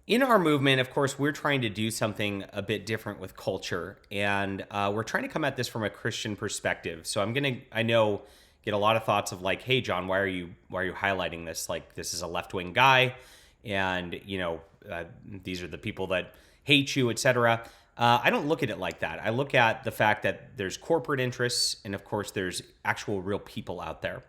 In our movement, of course, we're trying to do something a bit different with culture, and we're trying to come at this from a Christian perspective. So I know, get a lot of thoughts of like, "Hey, John, why are you highlighting this? Like, this is a left wing guy, and these are the people that hate you, etc." I don't look at it like that. I look at the fact that there's corporate interests, and of course, there's actual real people out there.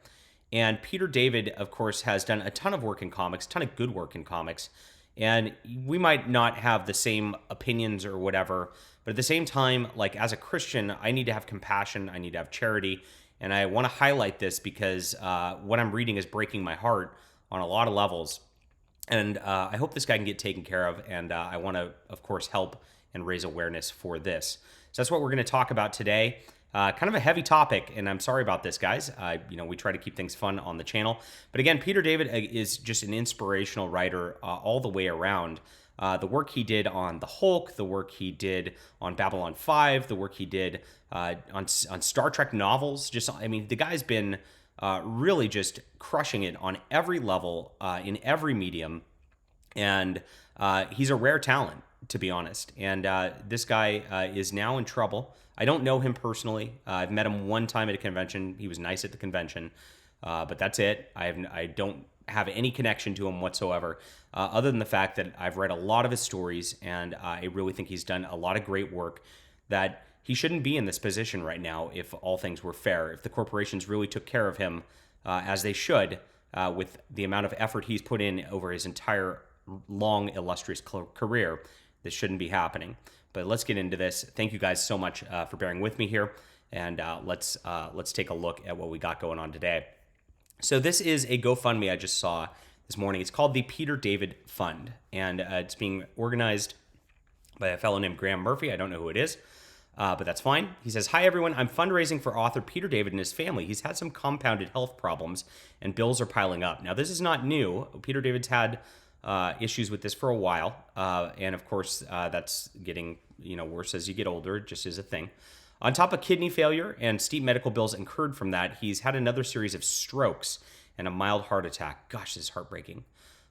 And Peter David, of course, has done a ton of work in comics, a ton of good work in comics. And we might not have the same opinions or whatever, but at the same time, like as a Christian, I need to have compassion, I need to have charity. And I want to highlight this because what I'm reading is breaking my heart on a lot of levels. And I hope this guy can get taken care of. And I want to, of course, help and raise awareness for this. So that's what we're going to talk about today. Kind of a heavy topic, and I'm sorry about this, guys. We try to keep things fun on the channel. But again, Peter David is just an inspirational writer all the way around. The work he did on the Hulk, the work he did on Babylon 5, the work he did on Star Trek novels. The guy's been really just crushing it on every level, in every medium. And he's a rare talent, to be honest. And this guy is now in trouble. I don't know him personally. I've met him one time at a convention. He was nice at the convention, but that's it. I don't have any connection to him whatsoever, other than the fact that I've read a lot of his stories, and I really think he's done a lot of great work. That he shouldn't be in this position right now if all things were fair. If the corporations really took care of him as they should, with the amount of effort he's put in over his entire long, illustrious career, this shouldn't be happening. But let's get into this. Thank you guys so much for bearing with me here, and let's take a look at what we got going on today. So this is a GoFundMe I just saw this morning. It's called the Peter David Fund, and it's being organized by a fellow named Graham Murphy. I don't know who it is, but that's fine. He says, "Hi everyone, I'm fundraising for author Peter David and his family. He's had some compounded health problems, and bills are piling up." Now this is not new. Peter David's had issues with this for a while, and of course that's getting worse as you get older. It just is a thing. On top of kidney failure and steep medical bills incurred from that, he's had another series of strokes and a mild heart attack. Gosh, this is heartbreaking.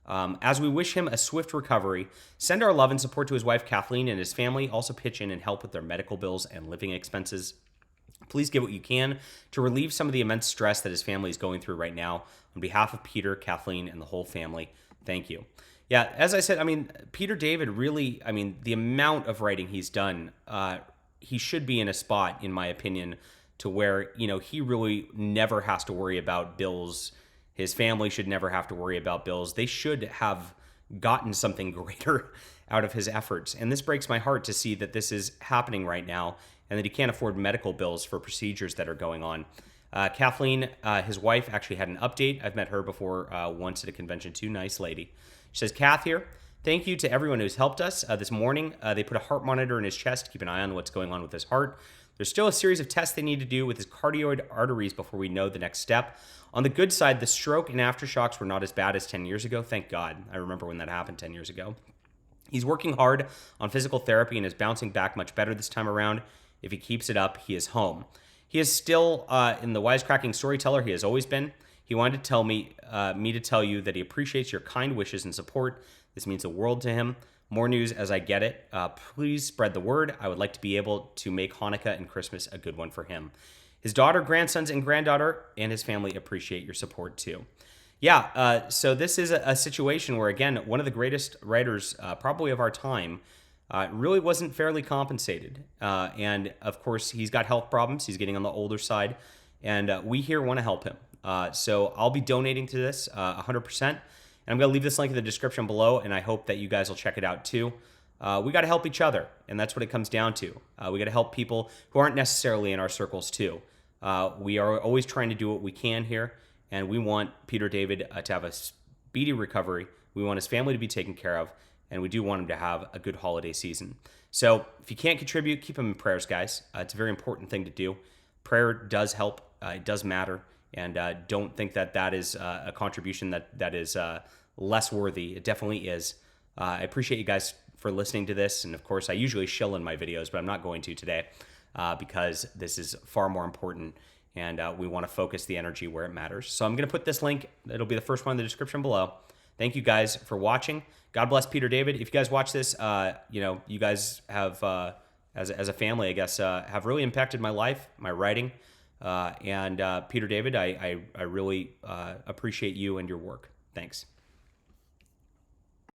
As we wish him a swift recovery, send our love and support to his wife Kathleen and his family. Also pitch in and help with their medical bills and living expenses. Please give what you can to relieve some of the immense stress that his family is going through right now. On behalf of Peter, Kathleen, and the whole family, thank you. Yeah, as I said, Peter David really, the amount of writing he's done, he should be in a spot, in my opinion, to where, he really never has to worry about bills. His family should never have to worry about bills. They should have gotten something greater out of his efforts. And this breaks my heart to see that this is happening right now and that he can't afford medical bills for procedures that are going on. Kathleen, his wife, actually had an update. I've met her before once at a convention too. Nice lady. She says, "Kath here. Thank you to everyone who's helped us. This morning, they put a heart monitor in his chest to keep an eye on what's going on with his heart. There's still a series of tests they need to do with his cardioid arteries before we know the next step. On the good side, the stroke and aftershocks were not as bad as 10 years ago. Thank God. I remember when that happened 10 years ago. He's working hard on physical therapy and is bouncing back much better this time around. If he keeps it up, he is home. He is still in the wisecracking storyteller he has always been. He wanted to tell me to tell you that he appreciates your kind wishes and support. This means the world to him. More news as I get it. Please spread the word. I would like to be able to make Hanukkah and Christmas a good one for him. His daughter, grandsons, and granddaughter and his family appreciate your support too." Yeah, so this is a situation where, again, one of the greatest writers probably of our time really wasn't fairly compensated. And, of course, he's got health problems. He's getting on the older side. And we here want to help him. So I'll be donating to this 100%. And I'm going to leave this link in the description below, and I hope that you guys will check it out too. We got to help each other, and that's what it comes down to. We got to help people who aren't necessarily in our circles too. We are always trying to do what we can here, and we want Peter David to have a speedy recovery. We want his family to be taken care of, and we do want him to have a good holiday season. So if you can't contribute, keep him in prayers, guys. It's a very important thing to do. Prayer does help. It does matter. And don't think that that is a contribution that is less worthy. It definitely is. I appreciate you guys for listening to this. And of course, I usually shill in my videos, but I'm not going to today because this is far more important. And we want to focus the energy where it matters. So I'm going to put this link. It'll be the first one in the description below. Thank you guys for watching. God bless Peter David. If you guys watch this, you guys have, as a family, I guess, have really impacted my life, my writing. And Peter David, I really appreciate you and your work. Thanks.